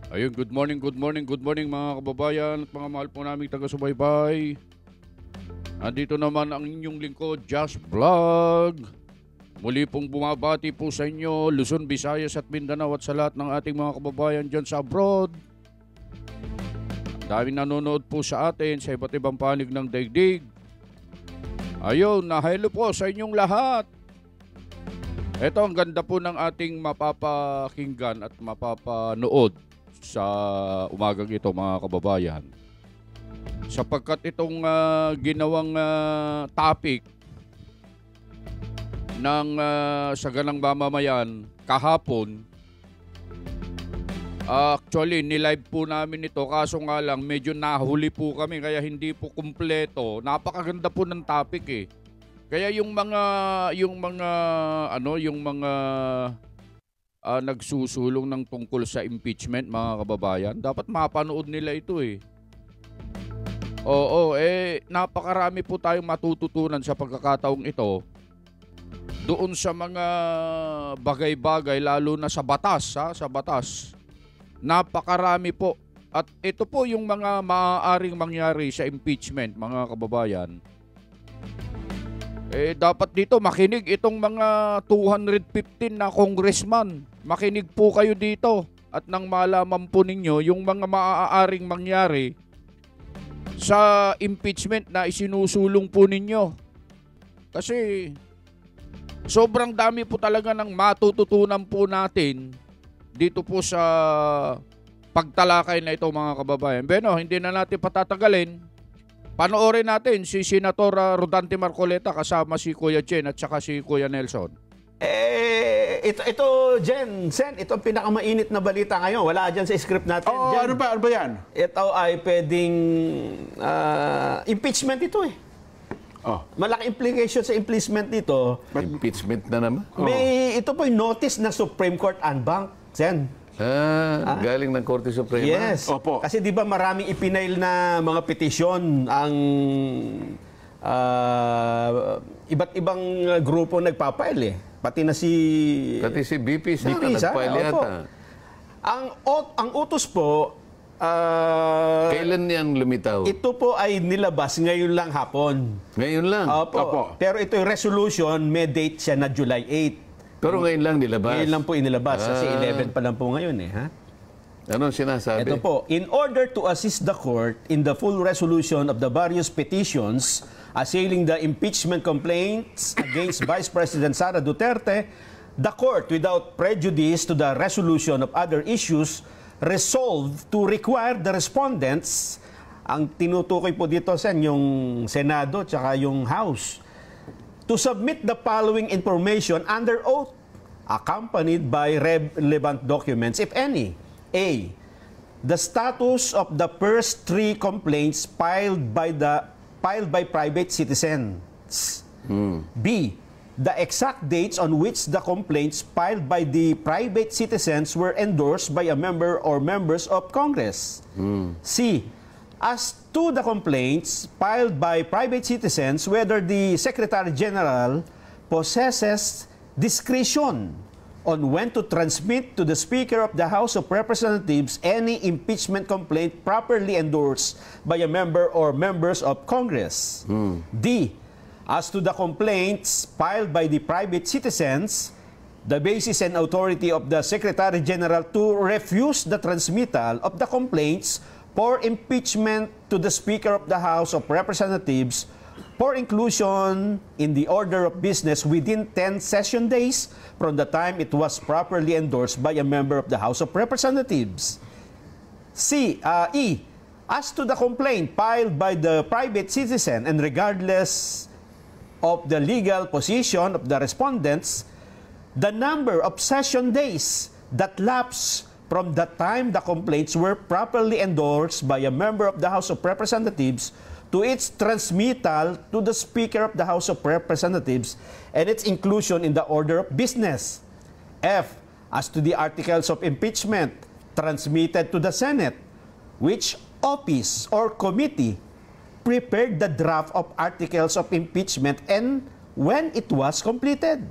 Ayun, good morning mga kababayan at mga mahal po naming taga-subaybay. Andito naman ang inyong lingkod, Josh Vlog. Muli pong bumabati po sa inyo, Luzon, Visayas at Mindanao at sa lahat ng ating mga kababayan dyan sa abroad. Daming nanonood po sa atin sa iba't ibang panig ng daigdig. Ayun, hello po sa inyong lahat. Ito ang ganda po ng ating mapapakinggan at mapapanood sa umagang ito mga kababayan. Sapagkat itong ginawang topic ng saganang mamamayan kahapon, actually nilive po namin ito, kaso nga lang medyo nahuli po kami kaya hindi po kumpleto. Napakaganda po ng topic eh. Kaya yung mga nagsusulong ng tungkol sa impeachment mga kababayan, dapat mapanood nila ito eh. Oo, napakarami po tayong matututunan sa pagkakataong ito doon sa mga bagay-bagay, lalo na sa batas, sa batas. Napakarami po. At ito po yung mga maaaring mangyari sa impeachment mga kababayan. Dapat dito makinig itong mga 215 na congressman. Makinig po kayo dito at nang malaman po ninyo yung mga maaaring mangyari sa impeachment na isinusulong po ninyo. Kasi sobrang dami po talaga ng matututunan po natin dito po sa pagtalakay na ito mga kababayan. Beno, hindi na natin patatagalin. Panoorin natin si Senator Rodante Marcoleta kasama si Kuya Jen at saka si Kuya Nelson. Ito Jen, Sen, ito ang pinakamainit na balita ngayon. Wala dyan sa script natin. Oo, ano ba yan? Ito ay pwedeng impeachment ito eh. Oh. Malaki implication sa impeachment dito. Impeachment na naman? Ito po yung notice ng Supreme Court en banc, Sen. Galing ng Korte Suprema? Yes. Opo. Kasi di ba maraming ipinail na mga petisyon ang iba't ibang grupo nagpapail eh. Pati si BP sana nagpail yata. Ang utos po, kailan yan lumitaw? ito po ay nilabas ngayon lang hapon. Ngayon lang? Opo. Pero ito yung resolution, may date siya na July 8. Pero ngayon lang nilabas? Ngayon lang po inilabas. Kasi 11 pa lang po ngayon eh. Ha? Anong sinasabi? Ito po, in order to assist the court in the full resolution of the various petitions assailing the impeachment complaints against Vice President Sara Duterte, the court, without prejudice to the resolution of other issues, resolved to require the respondents, ang tinutukoy po dito sa yung Senado tsaka yung House, to submit the following information under oath, accompanied by relevant documents, if any. A. The status of the first 3 complaints filed by private citizens. B. The exact dates on which the complaints filed by the private citizens were endorsed by a member or members of Congress. C. As to the complaints filed by private citizens, whether the Secretary General possesses discretion on when to transmit to the Speaker of the House of Representatives any impeachment complaint properly endorsed by a member or members of Congress. D. As to the complaints filed by the private citizens, the basis and authority of the Secretary General to refuse the transmittal of the complaints for impeachment to the Speaker of the House of Representatives for inclusion in the order of business within 10 session days from the time it was properly endorsed by a member of the House of Representatives. E. As to the complaint filed by the private citizen and regardless of the legal position of the respondents, the number of session days that lapse from the time the complaints were properly endorsed by a member of the House of Representatives to its transmittal to the Speaker of the House of Representatives and its inclusion in the order of business. F. As to the articles of impeachment transmitted to the Senate, which office or committee prepared the draft of articles of impeachment and when it was completed.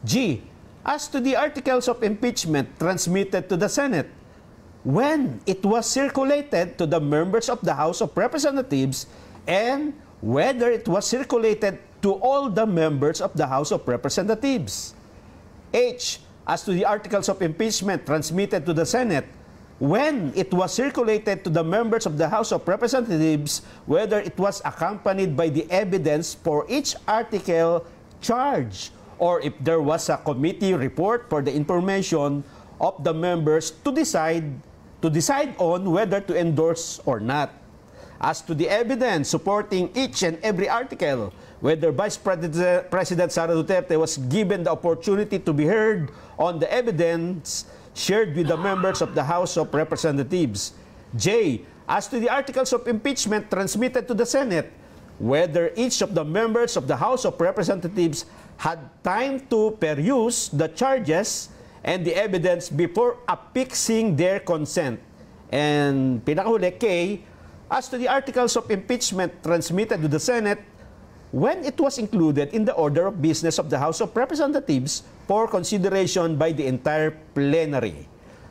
G. As to the articles of impeachment transmitted to the Senate, when it was circulated to the members of the House of Representatives and whether it was circulated to all the members of the House of Representatives. H. As to the articles of impeachment transmitted to the Senate, when it was circulated to the members of the House of Representatives, whether it was accompanied by the evidence for each article charged, or if there was a committee report for the information of the members to decide on whether to endorse or not. As to the evidence supporting each and every article, whether Vice President Sara Duterte was given the opportunity to be heard on the evidence shared with the members of the House of Representatives. J. As to the articles of impeachment transmitted to the Senate, whether each of the members of the House of Representatives had time to peruse the charges and the evidence before affixing their consent. And pinakahuli, K. As to the articles of impeachment transmitted to the Senate, when it was included in the order of business of the House of Representatives for consideration by the entire plenary.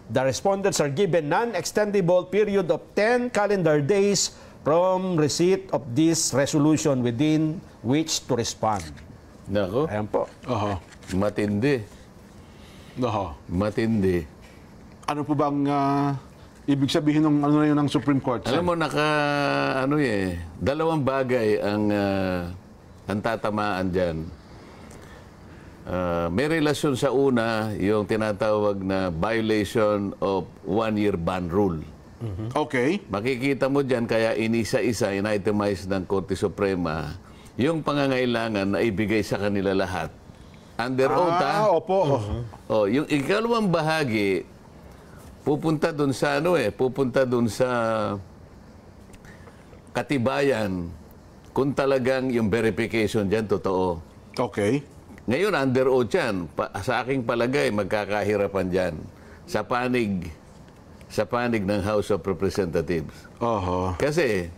The respondents are given non-extendable period of 10 calendar days from receipt of this resolution within which to respond. Nako, Ayan po. Oho. matindi. Oho. Matindi. Ano po bang ibig sabihin ng ano na yun ng Supreme Court? Alam mo, dalawang bagay ang tatamaan dyan. May relasyon sa una, yung tinatawag na violation of one-year ban rule. Okay. Makikita mo dyan, kaya inisa-isa, in-itemize ng Korte Suprema, yung pangangailangan na ibigay sa kanila lahat. Under oath, Opo. Oh, yung ikalawang bahagi, pupunta dun sa pupunta dun sa katibayan kung talagang yung verification dyan totoo. Okay. Ngayon, under oath yan. Sa aking palagay, magkakahirapan dyan sa panig ng House of Representatives. Oho. Kasi,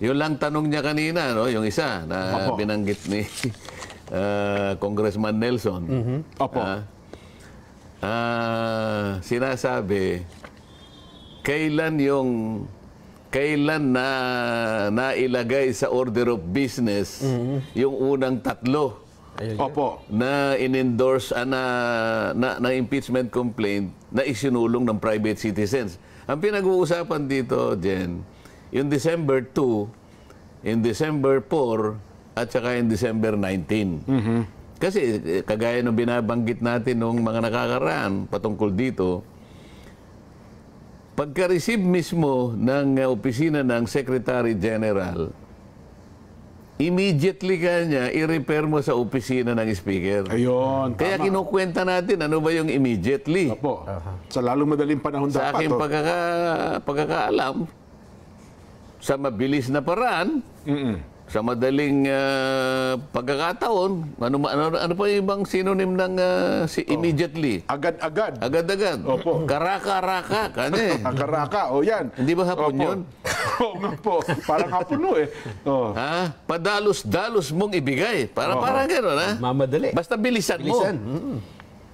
yun lang tanong niya kanina, no? Yung isa na Opo. binanggit ni Congressman Nelson. Opo. Sinasabi, kailan na nailagay sa order of business yung unang tatlo Opo. na in-endorse na impeachment complaint na isinulong ng private citizens. Ang pinag-uusapan dito, Jen, yung December 2, in December 4, at saka in December 19. Kasi kagaya ng binabanggit natin nung mga nakakaraan patungkol dito, pagka-receive mismo ng opisina ng Secretary General, immediately kanya i-repair mo sa opisina ng Speaker. Ayun. Kaya tama. kinukwenta natin ano ba yung immediately. Opo. Sa lalong madaling panahon Sa dapat. aking pagkakaalam, sa mabilis na paraan, sa madaling pagkakataon, ano pa yung ibang synonym ng immediately? Agad-agad. Agad-agad. Opo. Karaka-raka. Akaraka. O yan. Hindi ba hapon Opo. yun? Oo nga po. Parang hapon no eh. Oh. Ha? Padalos-dalos mong ibigay. Parang gano'n, ha? Mamadali. Basta bilisan mo.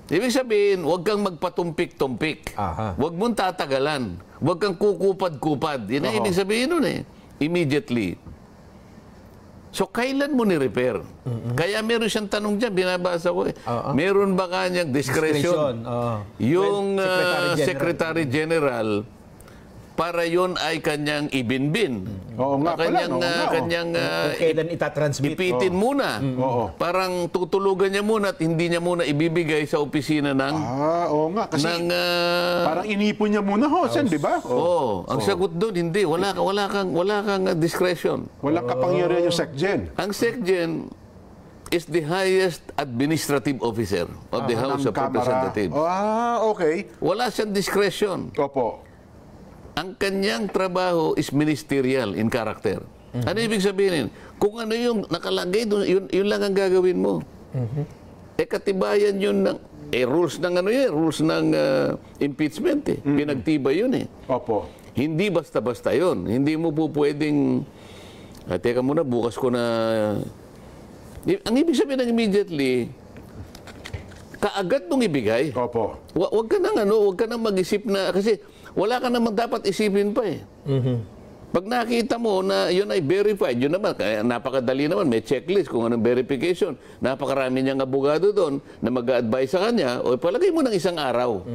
Ibig sabihin, huwag kang magpatumpik-tumpik. Aha. Huwag mong tatagalan. Huwag kang kukupad-kupad. Yan ang ibig sabihin nun eh. Immediately. So, kailan mo ni-repair? Kaya meron siyang tanong dyan, binabasa ko eh. Meron ba kanyang discretion? Yung Secretary General, para yon ay kanyang ibinbin. Oo nga pala, Kanyang, oo nga, kanyang Kung kailan itatransmit. ipitin muna. Oo. Parang tutulugan niya muna at hindi niya muna ibibigay sa opisina ng Oo nga. Kasi parang inipon niya muna ho, Sen, di ba? ang sagot doon hindi, wala kang discretion. Walang kapangyarihan yung SecGen. Ang SecGen is the highest administrative officer of the House Ng of Kamara. Representatives. Okay. Wala siyang discretion. Opo. Ang kanyang trabaho is ministerial in character. Ano ibig sabihin? Kung ano yung nakalagay doon, yun lang ang gagawin mo. Katibayan yun ng rules ng rules ng impeachment eh. Pinagtibay yun eh. Opo. Hindi basta-basta yun. Hindi mo po pwedeng teka muna, bukas ko na ang ibig sabihin ng immediately, kaagad nung ibigay. Opo. Huwag ka nang mag-isip na kasi wala ka namang dapat isipin pa eh. Pag nakita mo na yun ay verified, yun naman, kaya napakadali naman, may checklist kung anong verification. Napakarami niyang abogado doon na mag-a-advise sa kanya, o palagay mo ng isang araw.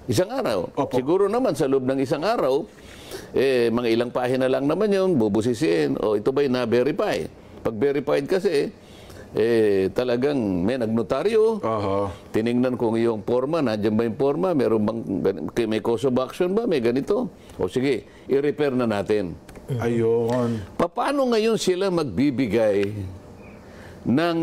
Isang araw. Opo. Siguro naman sa loob ng isang araw, mga ilang pahina lang naman yun, bubusisiin, o ito ba'y na-verify? Pag verified kasi, talagang may nagnotaryo, tiningnan kung yung forma, nandiyan ba yung forma, meron bang, may cause of action ba, may ganito. O sige, i-repair na natin. Ayun. Paano ngayon sila magbibigay ng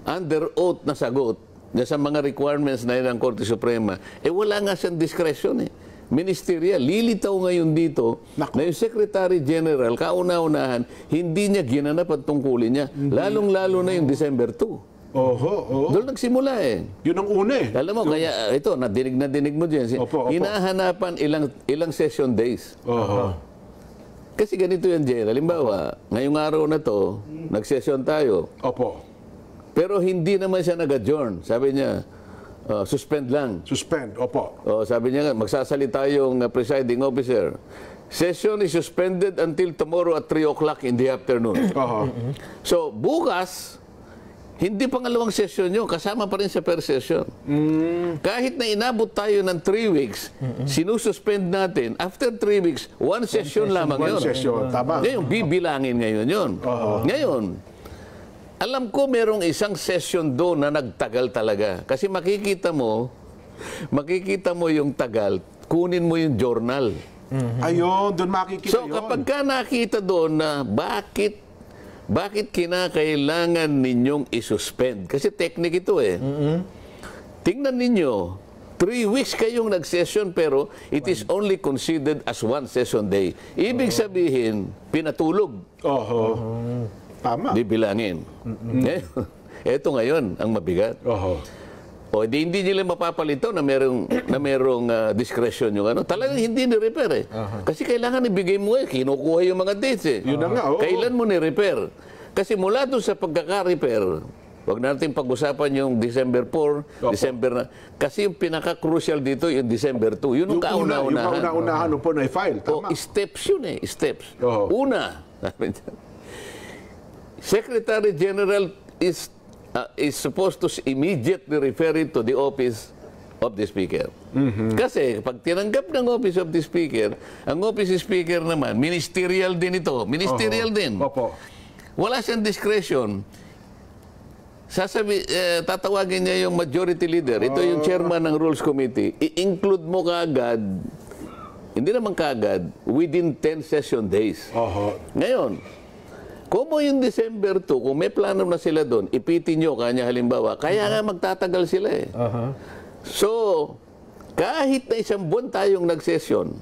under oath na sagot sa mga requirements na yun ng Korte Suprema? Wala nga siyang discretion eh. Ministerial. Lilitaw ngayon dito na yung Secretary General, kauna-unahan, hindi niya ginanap ang tungkulin niya. Lalong-lalo na yung December 2. Doon nagsimula eh. Yun ang una eh. Alam mo, kaya ito, nadinig mo dyan. Opo. Hinahanapan ilang session days. Kasi ganito yan, Jen. Halimbawa, ngayong araw na to, nag-session tayo. Opo. Pero hindi naman siya nag-adjourn. Sabi niya, suspend lang. Suspend. Opo. Sabi niya, magsasalita yung presiding officer. Session is suspended until tomorrow at 3 o'clock in the afternoon. So, bukas, hindi pangalawang session yun. Kasama pa rin sa per session. Kahit na inabot tayo ng 3 weeks, sinususpend natin. After 3 weeks, one session lamang yun. One session. Tama. Ngayon, bibilangin ngayon yun. Ngayon, alam ko merong isang session doon na nagtagal talaga. Kasi makikita mo yung tagal, kunin mo yung journal. Ayun, doon makikita So, yun. kapag ka nakita doon na bakit kinakailangan ninyong isuspend? Kasi technique ito eh. Tingnan ninyo, 3 weeks kayong nag-session pero it is only considered as one session day. Ibig sabihin, pinatulog. Tama. Bibilangin. Ito ngayon ang mabigat. Hindi nila mapapalito na merong discretion yung ano. Talagang hindi ni-repair eh. Kasi kailangan ibigay mo eh. Kinukuha yung mga dates eh. Yun na nga, Kailan mo ni-repair? Kasi mula doon sa pagkaka-repair, wag natin pag-usapan yung December 4, December na. Kasi yung pinaka-crucial dito yung December 2. Yun ang kauna-unahan. Yung kauna-unahan po na i-file. Tama. Steps yun eh. Steps. Una, Secretary General is supposed to immediately refer it to the office of the Speaker. Kasi pag tinanggap ng office of the Speaker, ang office of Speaker naman, ministerial din ito. Ministerial din. Wala siyang discretion. Tatawagin niya yung majority leader. Ito yung chairman ng Rules Committee. I-include mo kaagad, hindi naman kaagad, within 10 session days. Ngayon, kung yung December 2, kung may plano na sila doon, ipitin nyo kanya halimbawa, kaya nga magtatagal sila eh. So, kahit na isang buwan tayong nag-session,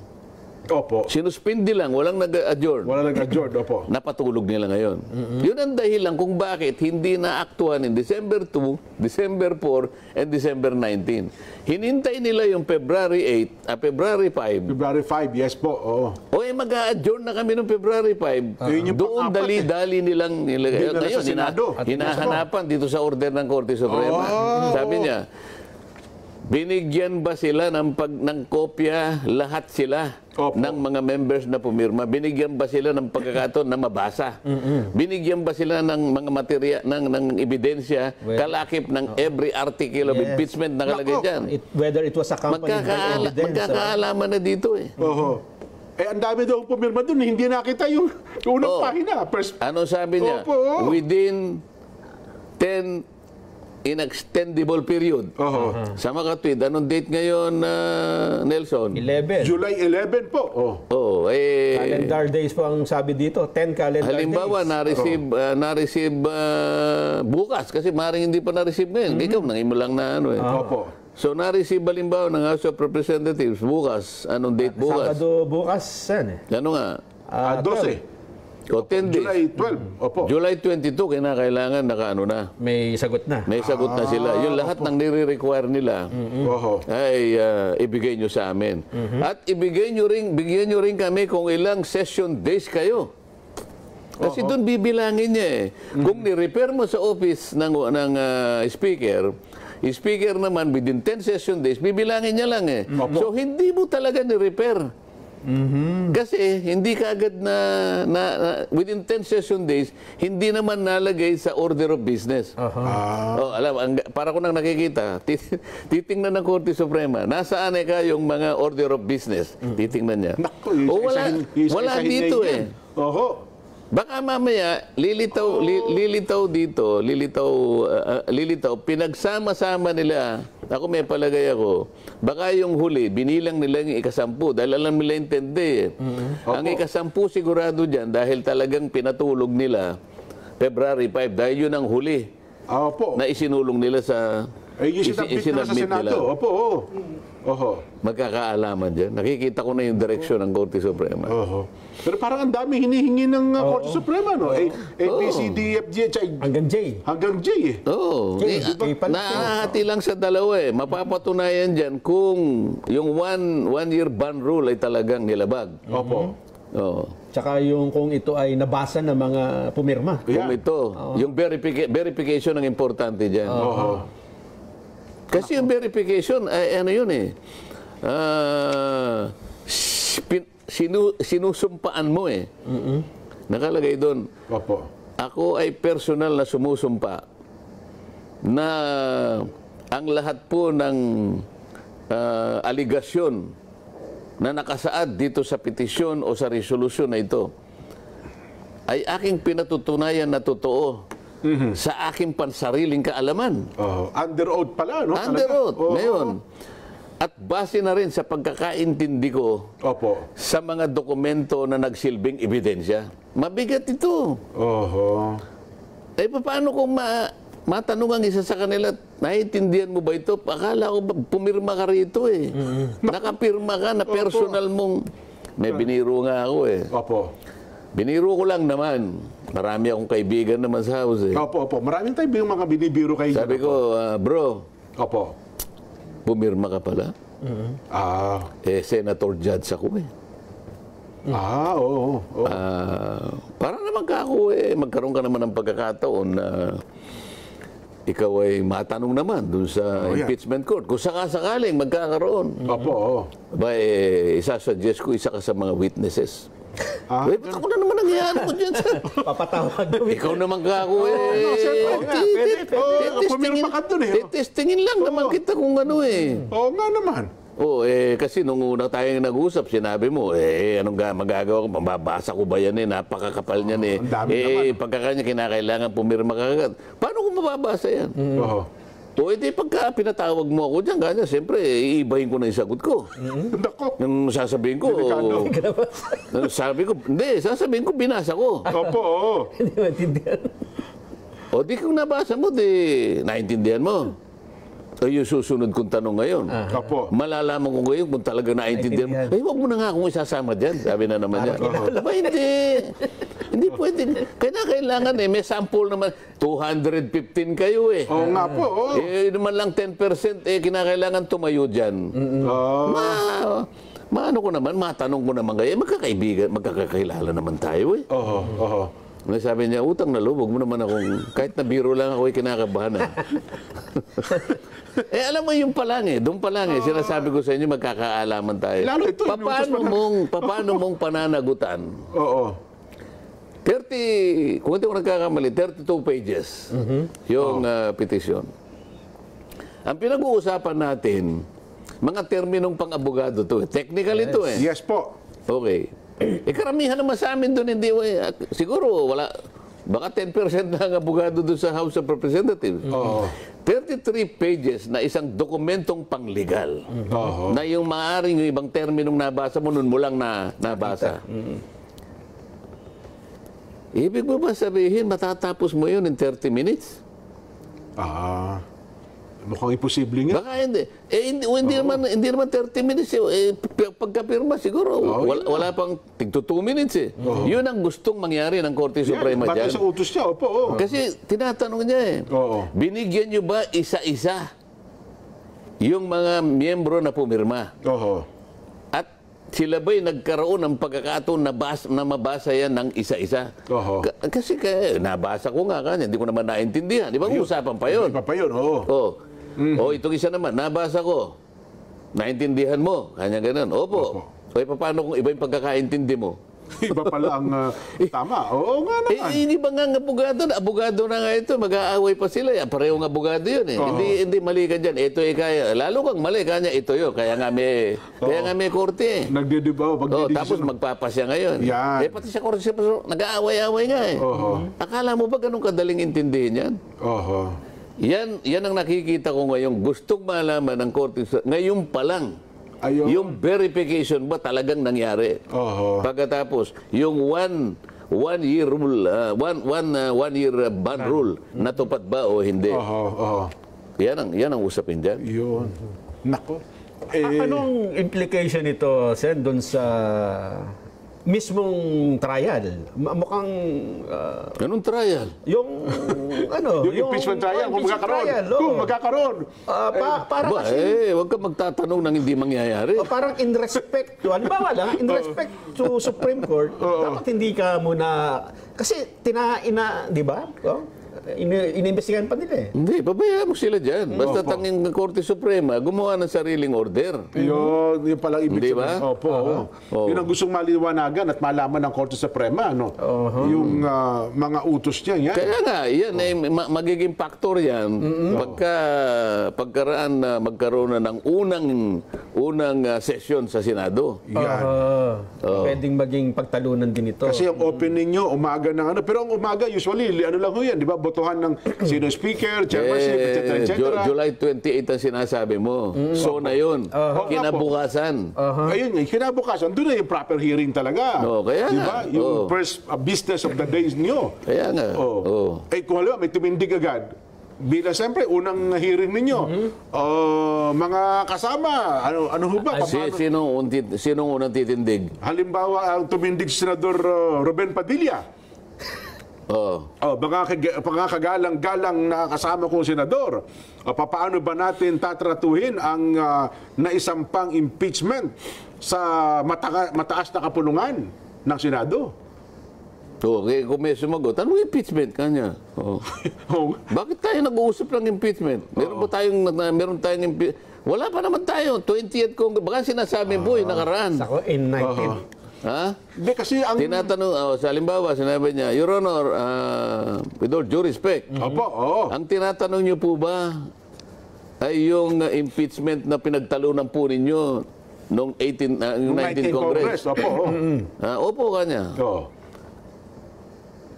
sinuspindi lang, walang nag-adjourn. Walang nag-adjourn, Napatulog nila ngayon. Yun ang dahilan kung bakit hindi naaktuhan in December 2, December 4, and December 19. Hinintay nila yung February 8, February 5. February 5, yes po. Mag-a-adjourn na kami noong February 5. Doon dali-dali nilang nilagay. Ngayon, hinahanapan dito sa order ng Korte Suprema. Sabi niya, binigyan ba sila ng kopya lahat sila ng mga members na pumirma? Binigyan ba sila ng pagkakataon na mabasa? Binigyan ba sila ng mga material, ng ebidensya, kalakip ng every article of impeachment na kalagay dyan? Whether it was accompanied by evidence. Magkakaalaman na dito eh. Ang dami daw pumirma doon, hindi nakita yung unang pahina. Ano sabi niya? Within 10 inextendable period. Sa makatwid, anong date ngayon, Nelson? 11. July 11 po. Calendar days po ang sabi dito. 10 calendar halimbawa, days. na-receive bukas kasi maaaring hindi pa na-receive ngayon. Ikaw, nangin mo lang na ano eh. So, na-receive halimbawa ng House of Representatives bukas. Anong date bukas? Sabado bukas, Ano nga? 12. O 10 days. July 12. July 22, kinakailangan nakaano na. May sagot na. May sagot na sila. Yung lahat ng nire-require nila ay ibigay nyo sa amin. At bigyan nyo rin kami kung ilang session days kayo. Kasi doon bibilangin niya eh. Kung ni-repair mo sa office ng speaker, Speaker naman, within 10 session days, bibilangin niya lang eh. So, hindi mo talaga ni-repair. Kasi hindi kaagad within 10 session days, hindi naman nalagay sa order of business. Para ko nang nakikita, titingnan ng Korte Suprema, nasaan yung mga order of business? Titingnan niya. Naku, Wala dito eh. Oho. Baka mamaya, lilitaw pinagsama-sama nila. Ako may palagay ako. Baka yung huli, binilang nila yung ika-10 dahil alam nila intindi eh. Ang ika-10 sigurado dyan dahil talagang pinatulog nila February 5 dahil yun ang huli Opo. na isinulong nila sa Yung sinabit na sa Senado. Opo. Oho. Magkakaalaman dyan. Nakikita ko na yung direksyon ng Korte Suprema. Oho. Pero parang ang dami hinihingi ng Korte Suprema, no? A, B, C, D, F, G, Hanggang J. hanggang J, eh. Oo. J pala. Nakahati lang sa dalawa eh. Mapapatunayan dyan kung yung one-year ban rule ay talagang nilabag. Opo. Oo. Tsaka yung kung ito ay nabasa ng mga pumirma. Kung ito, yung verification ang importante dyan. Oho. Kasi yung verification, ay ano yun eh. Sinusumpaan mo eh. Nakalagay doon. Opo. Ako ay personal na sumusumpa na ang lahat po ng aligasyon na nakasaad dito sa petisyon o sa resolusyon na ito ay aking pinatutunayan na totoo sa aking pansariling kaalaman. Under oath pala, no? Under Talaga? oath. Oho. Ngayon, at base na rin sa pagkakaintindi ko Opo. sa mga dokumento na nagsilbing ebidensya. Mabigat ito. Oho. Eh, paano kung matanong ang isa sa kanila, naiintindihan mo ba ito? Akala ko pumirma ka rito eh. Nakapirma ka na personal mong... May biniro nga ako eh. Opo. Biniro ko lang naman. Marami akong kaibigan naman sa house eh. Opo. Maraming tayo yung mga binibiro kayo. Sabi ko, bro, Opo. pumirma ka pala? Senator Judge ako eh. Oo. Para naman ka ako eh, magkaroon ka naman ng pagkakataon na ikaw ay matanong naman dun sa impeachment court. Kung sakasakaling magkakaroon. Opo. Ba, isasuggest ko isa ka sa mga witnesses. Ba't ako na naman nangyayari ko dyan sa... Papatawag kami. Ikaw naman ka ako eh. Pumirma ka dun eh. Testingin lang naman kita kung ano eh. Oo nga naman. Kasi nung una tayong nag-usap, sinabi mo, anong magagawa ko? Mababasa ko ba yan eh? Napakakapal niyan eh. ang dami naman. Pagkakanya kinakailangan pumirma ka agad. Paano ko mababasa yan? Oho. Pagka pinatawag mo ako dyan, ganyan, siyempre, iibahin ko na yung sagot ko. Nako. Nung sasabihin ko, sasabihin ko, binasa ko. Opo. Hindi maintindihan. Di kung nabasa mo, naintindihan mo. Yung susunod kong tanong ngayon. Opo. Malalaman ko ngayon kung talaga naintindihan mo. Huwag mo na nga akong isasama dyan. Sabi na naman niya. Hindi. Hindi pwede. Kailangan may sample naman. 215 kayo eh. Oo nga po. Naman lang 10% kinakailangan tumayo dyan. Maano ko naman, matanong ko naman kayo. Magkakaibigan, magkakakilala naman tayo eh. Oho. Sabi niya, utang na loob, huwag mo naman akong, kahit na biro lang ako, kinakabahan. Alam mo yung pa lang doon pa lang sinasabi ko sa inyo, magkakaalaman tayo. Lalo ito, Paano mong pananagutan? Oo. 30, kung hindi ko nagkakamali, 32 pages yung petisyon. Ang pinag-uusapan natin, mga terminong pang-abogado to. Technical ito eh. Yes po. Okay. Karamihan naman sa amin doon, hindi, siguro wala, baka 10% na ang abogado doon sa House of Representatives. 33 pages na isang dokumentong panglegal. Na yung maaaring yung ibang terminong nabasa mo, nun mo lang nabasa. Ibig mo ba sabihin, matatapos mo yun in 30 minutes? Mukhang imposible nga. Baka hindi. Hindi naman 30 minutes. Pagkapirma siguro, wala pang 2 minutes eh. Yun ang gustong mangyari ng Korte Suprema dyan. Batay sa utos niya, opo. Kasi tinatanong niya eh. Binigyan niyo ba isa-isa yung mga miyembro na pumirma? Oho. At sila ba'y nagkaroon ng pagkakataon na mabasa yan ng isa-isa? Kasi nabasa ko nga kanya, hindi ko naman naintindihan. Di ba usapan pa yun? Pa yun, oo. O itong isa naman, nabasa ko. Naintindihan mo. Kanya ganun. Opo. O paano kung iba yung pagkakaintindi mo? Iba pala ang tama. Oo nga naman. Hindi ba nga abogado na nga ito, mag-aaway pa sila. Pareho ng abogado yun eh. Hindi mali ka dyan. Ito kaya. Lalo kang mali, kanya ito yun. Kaya nga may korte eh. Nagdidibaw. Tapos magpapasya ngayon. Yan. Pati sa korte, nag-aaway-aaway nga eh. Akala mo ba ganun kadaling intindihin yan? Yan ang nakikita ko ngayon. Gustong malaman ng korte. Ngayon pa lang. Ayun. Yung verification ba talagang nangyari? Pagkatapos, yung one year rule, one year ban rule, natupad ba o hindi? Yan ang usapin dyan. Yun. Nako. Anong implication nito, Sen, doon sa mismong trial? Mukhang Anong trial? yung Yung impeachment trial, kung magkakaroon. Kung magkakaroon. Para kasi Huwag ka magtatanong ng hindi mangyayari. parang in respect to, halimbawa lang, in respect to Supreme Court, dapat hindi ka muna, kasi di ba? Iniimbestigahan pa nila eh. Hindi, pabayaan mo sila dyan. Basta tanging Korte Suprema, gumawa ng sariling order. Yun palang ibig Hindi ba? sabihin. Opo. Yun ang gustong maliwanagan at malaman ng Korte Suprema, no? Yung mga utos niya, yan. Kaya nga, yan ay magiging factor yan pagkaraan na magkaroon na ng unang session sa Senado. Yan. Pwedeng maging pagtalunan din ito. Kasi ang opening nyo, umaga ng pero ang umaga, usually, ano lang ho yan, di ba? Botohan ng sino speaker, chairmanship, etc. July 28 ang sinasabi mo. So na yun. Kinabukasan. Ayun nga, kinabukasan, doon na yung proper hearing talaga. Kaya di nga. ba? Yung first business of the days nyo. Kaya nga. Kung halimbawa, may tumindig agad, bilang siyempre, unang hearing ninyo, mga kasama, ano ho ba? Sinong unang titindig? Halimbawa, ang tumindig si Senador Ruben Padilla. Mga kagalang-galang na kasama kong senador. Paano ba natin tatratuhin ang naisampang impeachment sa mataas na kapulungan ng Senado? Okay, kung may sumagot, anong impeachment kanya? Bakit tayo nag-uusap ng impeachment? Meron tayong impeachment. Wala pa naman tayo. 20th Congress. Baka sinasabi po yung nakaraan. Ako, in 19. Ha? Hindi, kasi ang... Tinatanong, sa halimbawa, sinabi niya, Your Honor, with all due respect, ang tinatanong niyo po ba ay yung impeachment na pinagtalunan po ninyo noong 19th Congress? Opo kanya.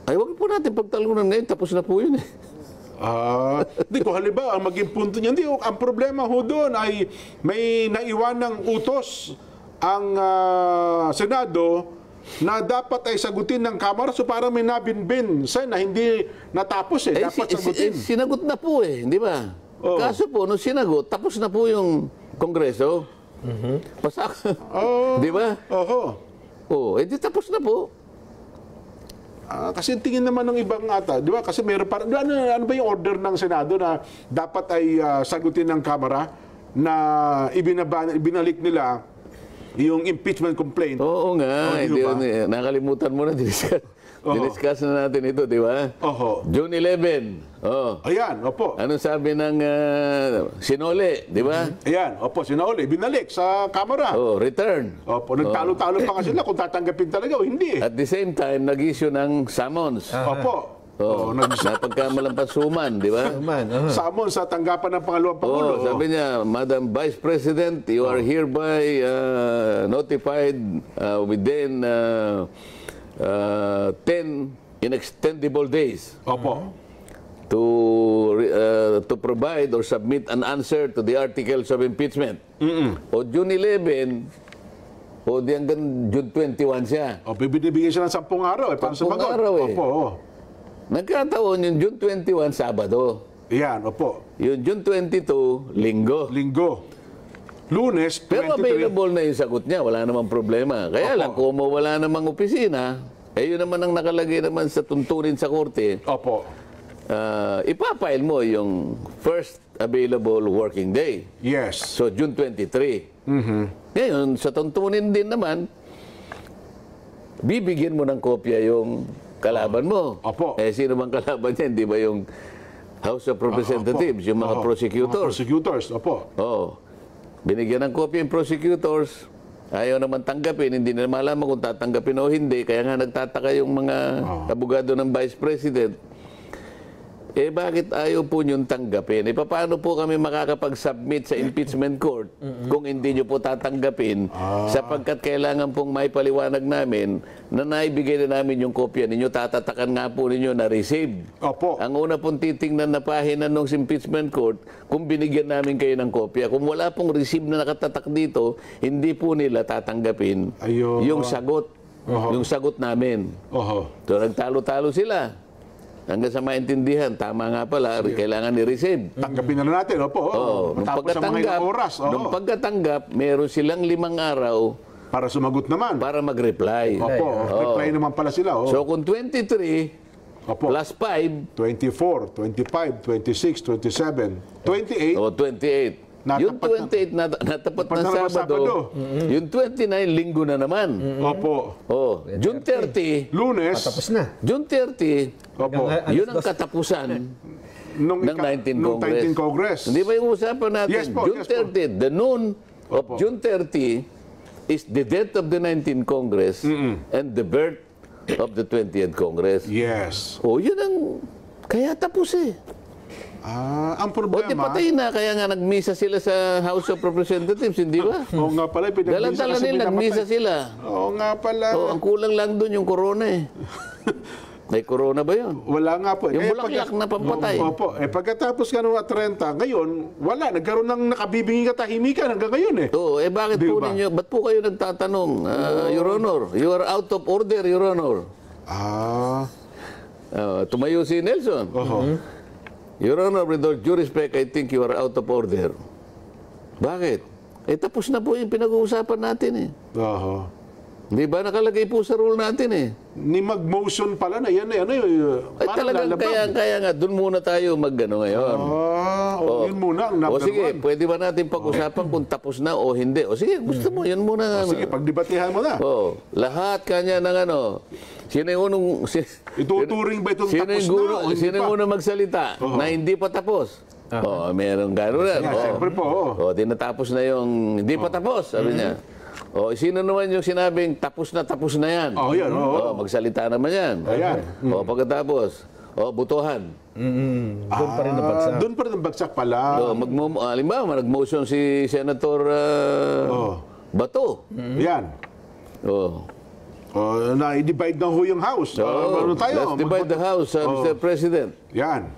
Ay, wag po natin pagtalunan ngayon, tapos na po yun eh. Di ko halimbawa, ang maging punto niya, ang problema ho doon ay may naiwanang utos ang Senado na dapat ay sagutin ng Kamara, so parang may nabinbin na hindi natapos dapat sagutin. Sinagot na po di ba? Kaso po, nung sinagot, tapos na po yung Kongreso. Pasak. Di ba? Di tapos na po. Kasi tingin naman ng ibang ata, di ba? Kasi meron ano ba yung order ng Senado na dapat ay sagutin ng Kamara na ibinalik nila yung impeachment complaint? Oo nga. Nakalimutan mo na. Diniscuss na natin ito, di ba? June 11. Ayan, opo. Anong sabi ng Sinole, di ba? Ayan, opo, Sinole. Binalik sa Kamara. Return. Opo, nagtalo-talo pa nga sila kung tatanggapin talaga o hindi. At the same time, nag-issue ng summons. Opo. Napagkamalampasuman, di ba? Summons sa tanggapan ng pangalawang Pangulo. Sabi niya, Madam Vice President, you are hereby notified within 10 inextendable days. Opo. To provide or submit an answer to the articles of impeachment. O June 11, di hanggang June 21 siya. Bibigyan siya ng 10 araw. Paano 10 sumagot? araw Opo. Nagkataon yung June 21, Sabado. Yan, opo. Yung June 22, Linggo. Lunes, 23. Pero available na yung sagot niya, wala namang problema. Kaya lang, kung wala namang opisina, yun naman ang nakalagay naman sa tuntunin sa korte. Opo. Ipapile mo yung first available working day. Yes. So, June 23. Ngayon, sa tuntunin din naman, bibigyan mo ng kopya yung kalaban mo. Opo. Sino bang kalaban niya? Hindi ba yung House of Representatives, yung mga prosecutors. Mga prosecutors, opo. Oo. Binigyan ng kopya yung prosecutors. Ayaw naman tanggapin, hindi na malaman kung tatanggapin o hindi. Kaya nga nagtataka yung mga abogado ng Vice President. Eh bakit ayaw po niyong tanggapin? Eh paano po kami makakapag-submit sa impeachment court kung hindi niyo po tatanggapin? Sapagkat kailangan pong may paliwanag namin na naibigay na namin yung kopya ninyo, tatatakan nga po ninyo na receive. Opo. Ang una pong titingnan na pahina ng impeachment court, kung binigyan namin kayo ng kopya. Kung wala pong receive na nakatatak dito, hindi po nila tatanggapin Ayun. yung sagot. Yung sagot namin. Oho. So nagtalo-talo sila. Hanggang sa maintindihan, tama nga pala, kailangan i-receive. Tanggapin na natin, opo. Nung Matapos ang mga ilang oras. nung pagkatanggap, meron silang 5 araw Para sumagot naman. para mag-reply. Opo. Reply naman pala sila. So kung 23 Opo. plus 5, 24, 25, 26, 27, 28. o 28. Yung 28 natapat ng Sabado, yung 29 linggo na naman. Opo. Oh, June 30, Lunes. Tapos na. June 30, Opo. yun ang katapusan Nung ng 19 nung Congress. 19 Congress. Hindi ba yung usapan natin? Yes po, June yes po. 30, the noon of Opo. June 30 is the death of the 19th Congress and the birth of the 20th Congress. Yes. Oh, yun ang... Kaya tapos eh. Ang O di problema. patay na, kaya nga nagmisa sila sa House of Representatives, hindi ba? Oo nga pala, pinagbisa Dala-dala kasi nila, nagmisa pinamatay. sila. Oo nga pala. Oh, ang kulang lang doon yung corona eh. May corona ba yun? Wala nga po. Yung bulaklak na pampatay. Opo. Pagkatapos ka nung 30, ngayon, wala. Nagkaroon ng nakabibinging katahimikan hanggang ngayon eh. Oo, bakit Di po ba? ninyo, ba't po kayo nagtatanong, Your Honor? You are out of order, Your Honor. Tumayo si Nelson. Your Honor, with all due respect, I think you are out of order. Bakit? Tapos na po yung pinag-uusapan natin eh. Oho. Di ba nakalagay po sa rule natin eh? Ni mag-motion pala na yan. Talagang kaya nga, dun muna tayo mag-ano ngayon. Yun muna ang number sige, one. pwede ba natin pag-usapan kung tapos na o hindi? O sige, gusto mo, yan muna. Sige, pagdebatehan mo na. Lahat kanya ng ano. Sino yung unong... Ituturing ba itong tapos na o hindi Sino pa? yung unang magsalita na hindi pa tapos? Meron gano'n yan. Siyempre po. Tinatapos na yung hindi pa tapos, sabi niya. Sino naman yung sinabing tapos na yan? Yan. Magsalita naman yan. Ayan. Pagkatapos, butuhan. Doon pa rin nabagsak. Doon pa rin ang bagsak pala. Halimbawa, nag-motion si Senator Bato. Yan. Na-divide na ho yung house. Ano tayo? Let's divide the house, Mr. President. Yan.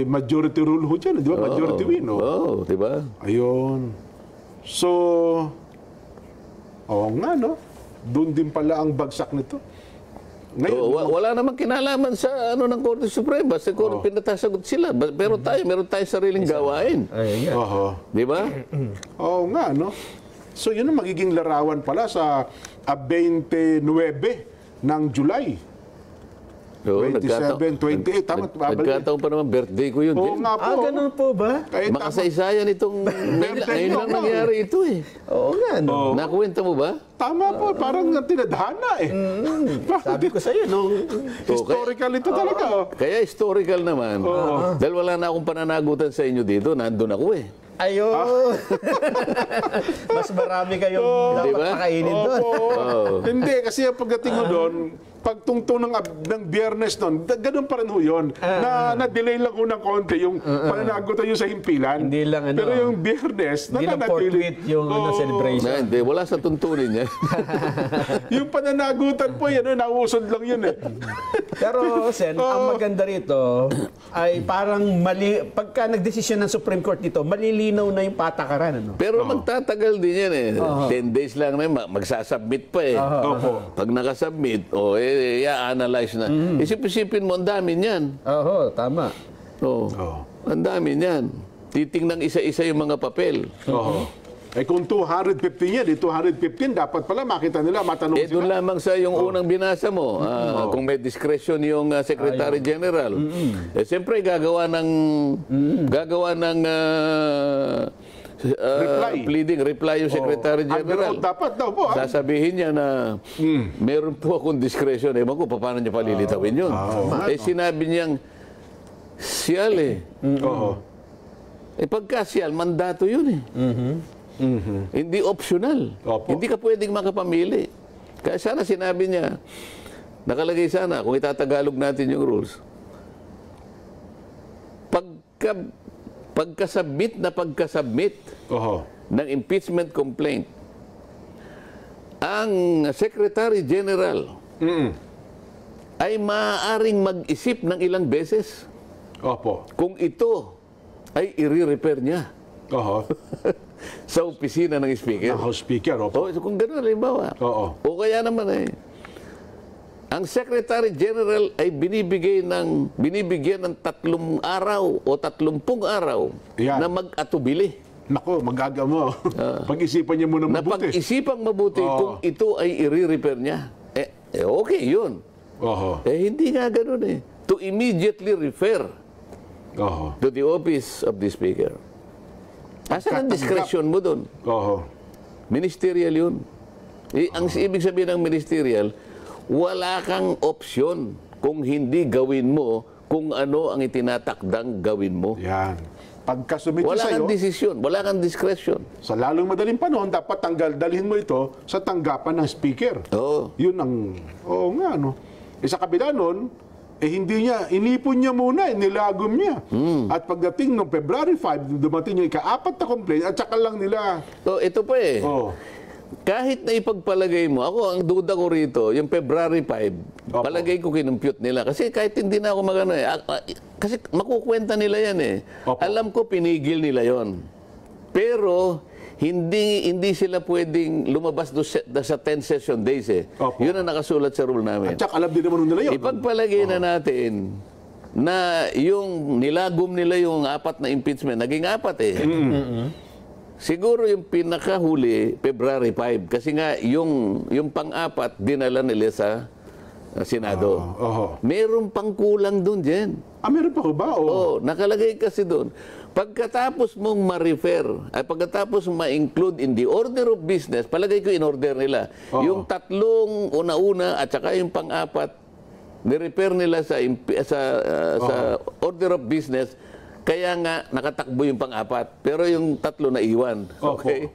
Majority rule ho dyan, di ba? Majority win. di ba? Ayun. So, nga, no? Doon din pala ang bagsak nito. Ngayon, Wala namang kinalaman sa ng Korte Suprema. Sa Korte pinatasagot sila. Pero meron tayong sariling gawain. Di ba? nga, no? So, yun ang magiging larawan pala sa 29 ng July. 27, 28, tama. Nagkataon pa naman, birthday ko yun. Oo nga po. Ganun po ba? Kahit Makasaysayan itong... Ngayon lang nangyari ito eh. Oo nga, no? Nakuwenta mo ba? tama po, parang tinadhana eh. Sabi ko sa'yo, no? Historical ito talaga. Kaya historical naman. Dahil wala na akong pananagutan sa inyo dito, nandun ako eh. Ayun! Mas marami kayong dapat Diba? pakainin doon. Hindi, kasi pagdating mo doon, pagtungtong ng biyernes noon, ganun pa rin ho yun. Na-delay lang ho ng konti yung pananagutan yung sa himpilan. Hindi lang ano. Pero yung biyernes, Hindi lang forthwith yung celebration. Hindi, wala sa tuntunin niya. Yung pananagutan po yan, nauusod lang yun eh. Pero, Sen, ang maganda rito ay parang mali, pagka nagdesisyon ng Supreme Court dito, malilinaw na yung patakaran. Ano? Pero magtatagal din yan eh. 10 days lang na magsasubmit pa eh. Pag nakasubmit, i-analyze na. Isip-isipin mo, ang dami niyan. Oo, tama. Ang dami niyan. Titingnan isa-isa yung mga papel. Kung 215 yan, 215, dapat pala makita nila, matanong Doon sila. lamang sa yung unang binasa mo, kung may discretion yung Secretary General. Siyempre, gagawa ng reply yung Secretary General. Dapat daw po. Sasabihin niya na meron po akong discretion. Ewan ko, paano niya palilitawin yun? Sinabi niyang Siyal eh. Oo. Eh pagka siyal, mandato yun eh. Hindi optional. Opo. Hindi ka pwedeng makapamili. Kaya sana sinabi niya, nakalagay sana, kung itatagalog natin yung rules, pagkasubmit Oo. ng impeachment complaint, ang Secretary General ay maaaring mag-isip ng ilang beses Opo. kung ito ay i-repair niya Oo. sa opisina ng Speaker. Ng House Speaker, opo. O, so kung gano'n, halimbawa. Oo. O kaya naman ang Secretary General ay binibigyan ng 3 araw o 30 araw Yan. na mag-atubili. Nako, magaga mo. Pag-isipan niya muna Na mabuti. pag-isipang mabuti Oo. kung ito ay i-repair niya. Okay, yun. Oo. Hindi nga ganun eh. To immediately refer Oo. to the office of the Speaker. Asan ang discretion mo doon? Oo. Ministerial yun. Ang ibig sabihin ng ministerial, wala kang opsyon kung hindi gawin mo kung ano ang itinatakdang gawin mo. Yan. Pagka sumiti Wala sa'yo, kang desisyon, wala kang discretion. sa lalong madaling panahon, dapat dalhin mo ito sa tanggapan ng speaker. Oo. Yun ang, oo nga, no? Sa kabila nun, hindi niya, inipon niya muna, nilagom niya. At pagdating ng February 5, dumating yung ika-4 na complaint, at saka lang nila, So, ito pa eh. oh, Kahit na ipagpalagay mo, ako ang duda ko rito, yung February 5, Opo. palagay ko kinumpute nila. Kasi kahit hindi na ako magano eh. Kasi makukwenta nila yan eh. Opo. Alam ko pinigil nila yon. Pero hindi sila pwedeng lumabas sa 10 session days eh. Opo. Yun ang nakasulat sa rule namin. at saka alam din naman nila yun. Ipagpalagay na natin na yung nilagom nila yung 4 na impeachment, naging 4 eh. Siguro yung pinakahuli, February 5. Kasi nga, yung pang-4, dinala nila sa Senado. Oo. Meron pang kulang doon, Jen. Meron pa ko ba? Oo. Nakalagay kasi doon. Pagkatapos mong ma-refer, ay pagkatapos ma-include in the order of business, palagay ko in order nila. Oo. Yung 3 una-una at saka yung pang-4, ni-refer nila sa order of business. Kaya nga, nakatakbo yung pang-4. Pero yung 3 naiwan. Okay?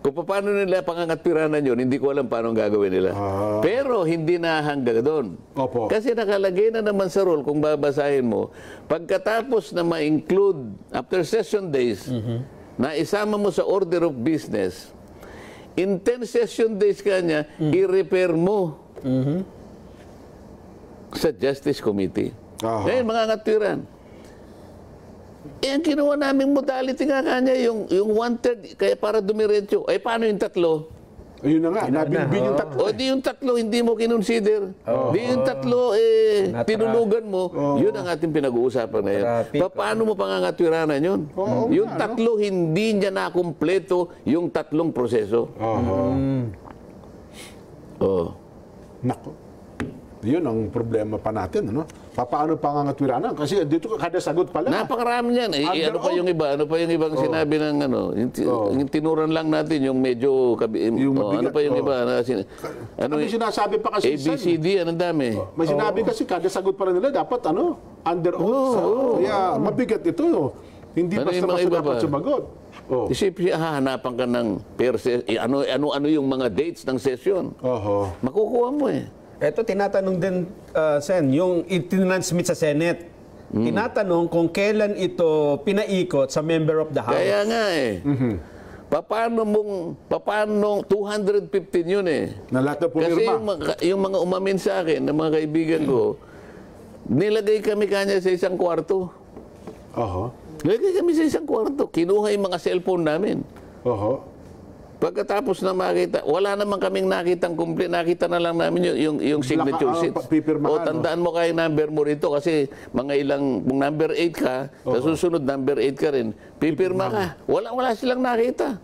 Kung paano nila pangangatpiranan yun, hindi ko alam paano gagawin nila. Pero hindi na hanggang doon. Opo. Kasi nakalagay na naman sa rule, kung babasahin mo, pagkatapos na ma-include, after session days, na isama mo sa order of business, in 10 session days kanya, i-repair mo sa Justice Committee. Ngayon, mga ngatwiran, ang ginawa naming modality nga kanya, yung 1/3, kaya para dumiretso. Paano yung 3? Ayun na nga, nabilbil yung 3. O di yung 3, hindi mo kinonsider. Di yung 3, tinulugan mo. Yun ang ating pinag-uusapan na yun. Paano mo pangangatwiranan yun? Yung 3, hindi niya nakumpleto yung 3 proseso. Nako. Yun ang problema pa natin, ano? Paano pangangatwiranan? Kasi dito kada sagot pala. Napakarami niyan. Ano pa yung iba? Ano pa yung ibang sinabi ng ano? Yung tinuran lang natin yung medyo ano pa yung iba? Ano yung sinasabi pa kasi ABCD, anong dami? may sinabi kasi kada sagot pa nila dapat under oath. Kaya mabigat ito. Hindi Ano yung mga basta iba dapat pa? sumagot. Isipin, hahanapan ka ng ano yung mga dates ng session. Makukuha mo eh. Ito tinatanong din, Sen, yung itinransmit sa Senate. Tinatanong kung kailan ito pinaikot sa member of the House. Kaya nga eh. Paano 215 yun eh. Na lahat na Kasi pumirma. yung mga umamin sa akin, ng mga kaibigan ko, nilagay kami kanya sa isang kwarto. Nilagay kami sa isang kwarto. Kinuha yung mga cellphone namin. Pagkatapos na makita, wala naman kaming nakitang complaint. Nakita na lang namin yung signature sheets. O tandaan mo kayo number mo rito kasi mga ilang, kung number 8 ka, sa susunod number 8 ka rin, pipirma ka. Wala silang nakita.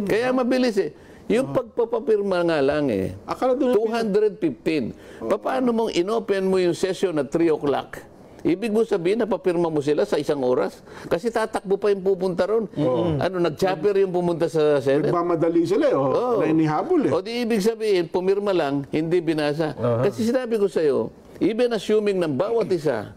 Kaya mabilis eh. Yung pagpapapirma nga lang eh. 215. Paano mong inopen mo yung session at 3 o'clock? Ibig mo sabihin na papirma mo sila sa 1 oras? Kasi tatakbo pa yung pupunta ron. Nag-chopper yung pumunta sa Senate. Nagmamadali sila na inihabol O di ibig sabihin, pumirma lang, hindi binasa. Kasi sinabi ko sa'yo, even assuming ng bawat isa,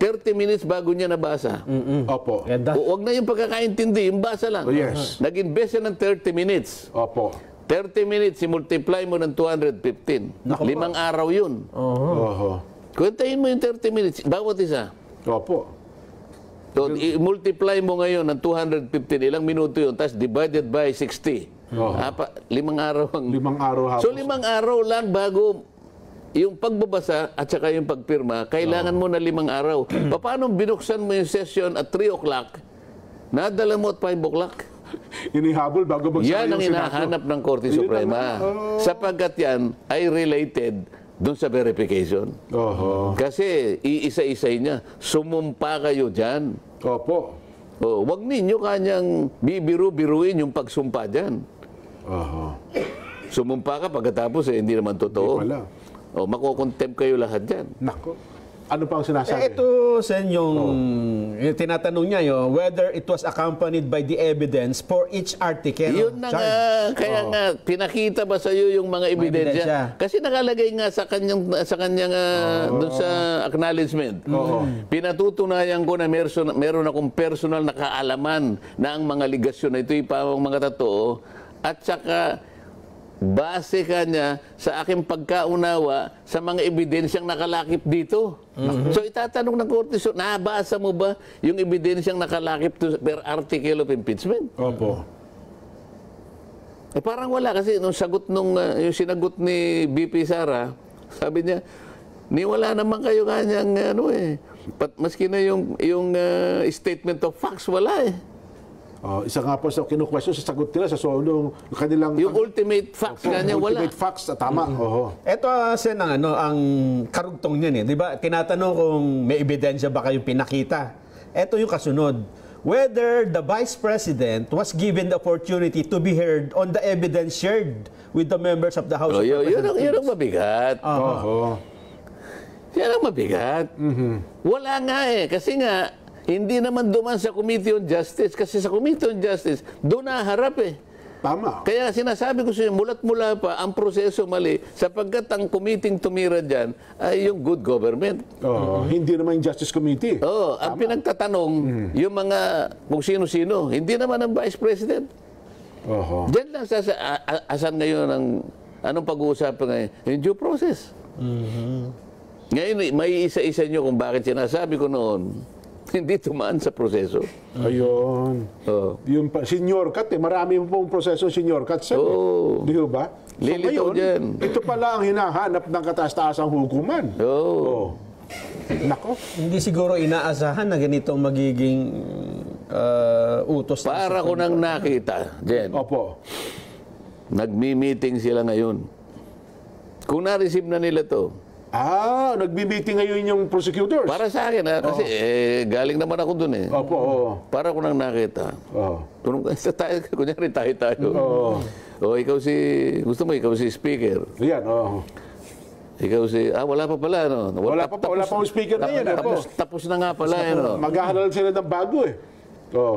30 minutes bago niya nabasa. Opo. Ganda. Huwag na yung pagkakaintindi, yung basa lang. Oh, yes. Nag-invest siya ng 30 minutes. Opo. 30 minutes, i-multiply mo ng 215. 5 araw yun. Oho. Kwentahin mo yung 30 minutes, bawat isa. Opo. So, i-multiply mo ngayon ng 215, ilang minuto yun, tapos divided by 60. 5 araw ang... 5 araw hapon. So, 5 araw lang bago yung pagbabasa at saka yung pagpirma, kailangan mo na 5 araw. Paano binuksan mo yung session at 3 o'clock, nadala mo at 5 o'clock? Inihabol bago magsara Yan ang yung Senado. hinahanap ng Korte Yun Suprema. na nga. Sapagkat yan ay related dun sa verification. Oho. Kasi iisa-isay niya. Sumumpa kayo dyan. Opo. Wag ninyo kanyang bibiru-biruin yung pagsumpa dyan. Oho. Sumumpa ka pagkatapos hindi naman totoo. Hindi pala. Makukontempt kayo lahat dyan. Nako. Ano pang sinasabi? Ito, Sen, yung tinatanong niya whether it was accompanied by the evidence for each article. Yun na nga, kaya nga, pinakita ba sa iyo yung mga ebidensya? ebidensya. Kasi nakalagay nga sa kanyang doon sa acknowledgement. Pinatutunayan ko na meron akong personal na kaalaman na ang mga ligasyon na ito'y pawang mga totoo at saka base kanya sa aking pagkaunawa sa mga ebidensyang nakalakip dito. So itatanong ng Korte, nabasa mo ba yung ebidensyang nakalakip per article of impeachment? Opo. Parang wala kasi nung sagot yung sinagot ni BP Sara, sabi niya, wala naman kayo kanyang maski na yung statement of facts wala eh. Isa nga po sa kinu-question sa sagot nila sa solong kanilang... Yung ultimate facts kanya wala. Ultimate facts, tama. Oho. Ito, Sen, ang karugtong niyan, di ba? Tinatanong kung may ebidensya ba kayong pinakita. Ito yung kasunod. Whether the Vice President was given the opportunity to be heard on the evidence shared with the members of the House of Representatives. Yun ang mabigat. Oho. Yan ang mabigat. Wala nga kasi nga, hindi naman duman sa Committee on Justice kasi sa Committee on Justice, doon naharap Tama. Kaya sinasabi ko sa inyo, mula't-mula pa ang proseso mali sapagkat ang committing tumira dyan ay yung good government. Hindi naman yung Justice Committee. Ang pinagtatanong, yung mga kung sino-sino, hindi naman ang Vice President. Oho. Diyan lang asan ngayon anong pag-uusapan ngayon? Yung due process. Ngayon, may isa-isa nyo kung bakit sinasabi ko noon, hindi tumaan sa proseso. Ayun. Yung senior cut marami pong proseso senior cut. Di ba? Lilitaw dyan. Ito pala ang hinahanap ng kataas-taasang hukuman. Nako. Hindi siguro inaasahan na ganitong magiging utos. Para ko nang nakita, Jen. Opo. Nagmi-meeting sila ngayon. Kung na-receive na nila to, nagbi-meeting ngayon yung prosecutors. para sa akin, kasi galing naman ako dun Opo. Para ko nang nakita. Kunyari tayo. Ikaw gusto mo ikaw si speaker. Yan, Ikaw wala pa pala, no? Wala pa speaker na yan. Tapos na nga pala, no? Maghahalal sila ng bago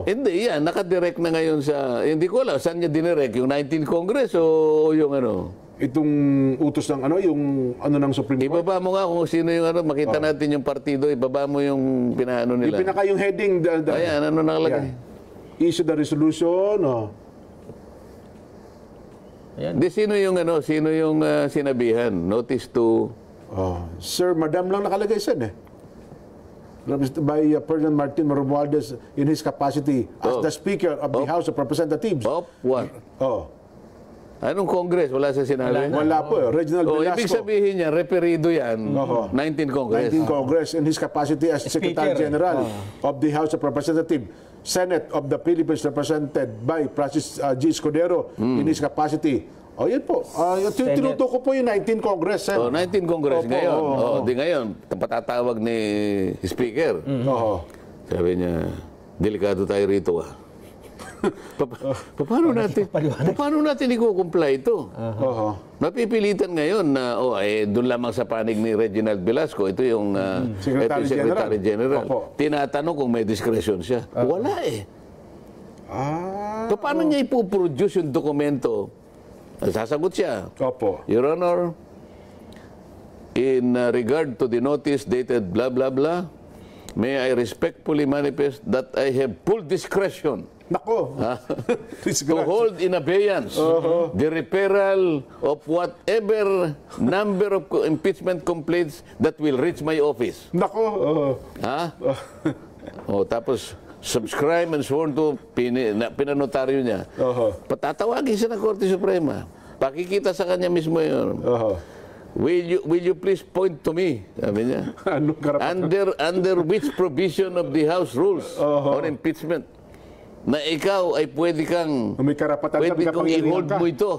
Hindi, yan. Nakadirect na ngayon sa, hindi ko alam, saan niya dinirect? Yung 19th Congress o yung Itong utos ng yung ng Supreme Court. Ibaba mo nga kung sino yung makita natin yung partido, ibaba mo yung pinaano nila. Pinaka yung heading. Ayan, ano nakalagay? Issue the resolution. Di, sino yung sinabihan? Notice to... Sir, Madam lang nakalagay sen by Ferdinand Martin Romualdez in his capacity as the Speaker of the House of Representatives. What? Anong Congress? Wala sa sinabi? Wala po. Reginald Velasco. Ibig sabihin niya, referido yan, 19th Congress. 19th Congress in his capacity as Secretary General of the House of Representatives. Senate of the Philippines represented by Francis G. Escudero in his capacity. Yan po. Tinutuko po yung 19th Congress. 19th Congress ngayon. Di ngayon, patatawag ni Speaker. Sabi niya, delikado tayo rito Paano natin i-comply ito? Mapipilitan ngayon na doon lamang sa panig ni Reginald Velasco, ito yung Secretary General. Tinatanong kung may discretion siya. Wala Paano niya ipoproduce yung dokumento? Sasagot siya. Your Honor, in regard to the notice dated blah blah blah, may I respectfully manifest that I have full discretion Nako. to hold in abeyance the referral of whatever number of impeachment complaints that will reach my office. Nako. Ha? Tapos subscribe and sworn to pinanotaryo niya. Patatawagin siya ng Korte Suprema. Pakikita sa kanya mismo yun. Will you please point to me? Sabi niya. Anong karapatan? Under which provision of the House rules on impeachment na ikaw ay pwede kang May karapatan pwede ka, kong i-hold mo ito.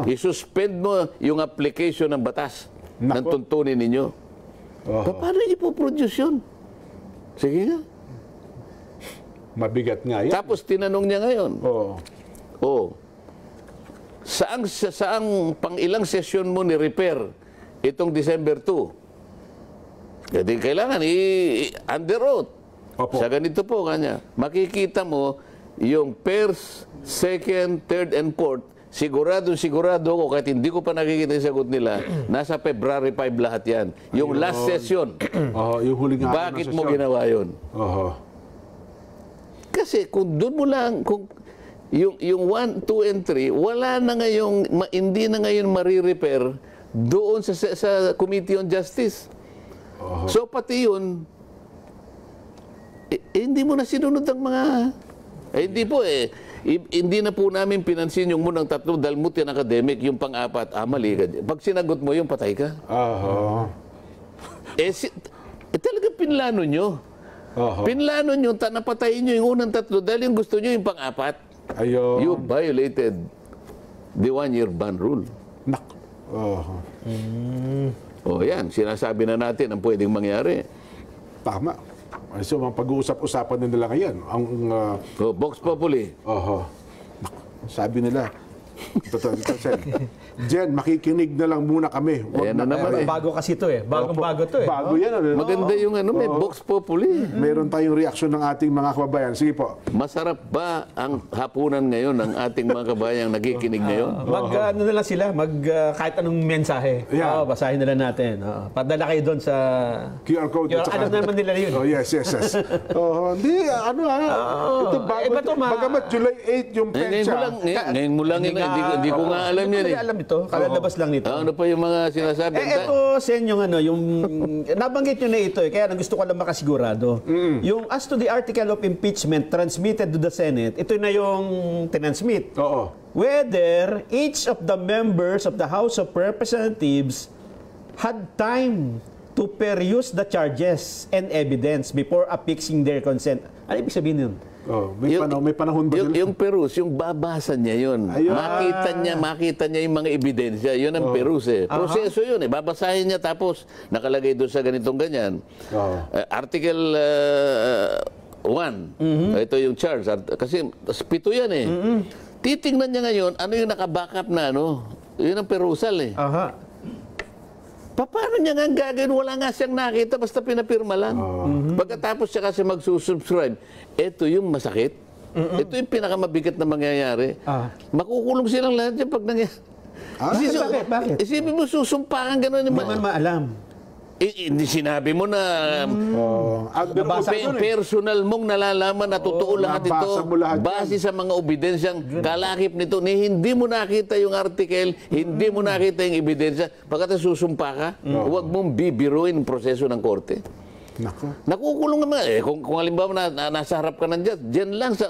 I-suspend mo yung application ng batas ng tuntunin ninyo. Paano niyo po-produce yun? Sige nga. Mabigat nga yan. Tapos tinanong niya ngayon. Saang pang-ilang session mo ni-repair itong December 2? Jadi kailangan under oath. Sa ganito po kanya, makikita mo yung first, second, third, and fourth, sigurado ako, kahit hindi ko pa nakikita yung sagot nila, nasa February 5 lahat yan. Yung last session, yung huling araw bakit ng mo sesyon. ginawa yun? Kasi kung doon mo lang, kung yung 1, 2, and 3, wala na ngayong, hindi na ngayon marirepair doon sa Committee on Justice. So pati yun, hindi mo na sinunod ang mga... hindi po hindi na po namin pinansin yung munang 3 dahil muti ang academic, yung pang-4, mali ka. Pag sinagot mo yung patay ka. Talaga pinlano nyo. Pinlano nyo, napatayin nyo yung unang 3 dahil yung gusto nyo yung pang-4. You violated the 1-year ban rule. Yan, sinasabi na natin ang pwedeng mangyari. Tama. So, ang pag-uusap-usapan na nila ngayon, ang... Vox Populi. Sabi nila, Jen, makikinig na lang muna kami. Ayan na naman Bago kasi ito Bagong-bago to Bago yan. Maganda yung may Vox Populi. Meron tayong reaksyon ng ating mga kababayan. Sige po. Masarap ba ang hapunan ngayon ng ating mga kabayang nakikinig ngayon? Ano na lang sila, kahit anong mensahe. Basahin na lang natin. Padala kayo doon sa QR code. alam naman nila yun. Yes. Hindi, ito bago. Bagamat July 8 yung petsa. Ngayon mo lang, hindi ko nga alam yan Hindi alam ito. Kalalabas lang nito. Ano pa yung mga sinasabi? Ito, Sen, yung nabanggit nyo na ito kaya gusto ko lang makasigurado. Yung as to the article of impeachment transmitted to the Senate, ito na yung tinansmit. Whether each of the members of the House of Representatives had time to peruse the charges and evidence before affixing their consent. Ano ibig sabihin yun? May panahon ba yung perus, yung babasa niya yun. Makita niya yung mga ebidensya. Yun ang perus Proseso yun Babasahin niya tapos nakalagay doon sa ganitong ganyan. Article 1. Ito yung charge. Kasi 7 yan Titingnan niya ngayon, ano yung nakabackup na Yun ang perusal Paano niya nga gagawin? Wala nga siyang nakita, basta pinapirma lang. Pagkatapos siya kasi magsusubscribe, ito yung masakit. Ito yung pinakamabigat na mangyayari. Makukulong silang lahat yan pag nangyayari. Bakit? Isipin mo, susumpakan gano'n. Hindi man maalam. Hindi sinabi mo na personal mong nalalaman na totoo lahat ito base sa mga ebidensyang kalakip nito. Hindi mo nakita yung article, hindi mo nakita yung ebidensya, pagkatapos susumpa ka, huwag mong bibiruin ang proseso ng korte. Nakukulong naman. Kung halimbawa nasa harap ka ng judge, dyan lang sa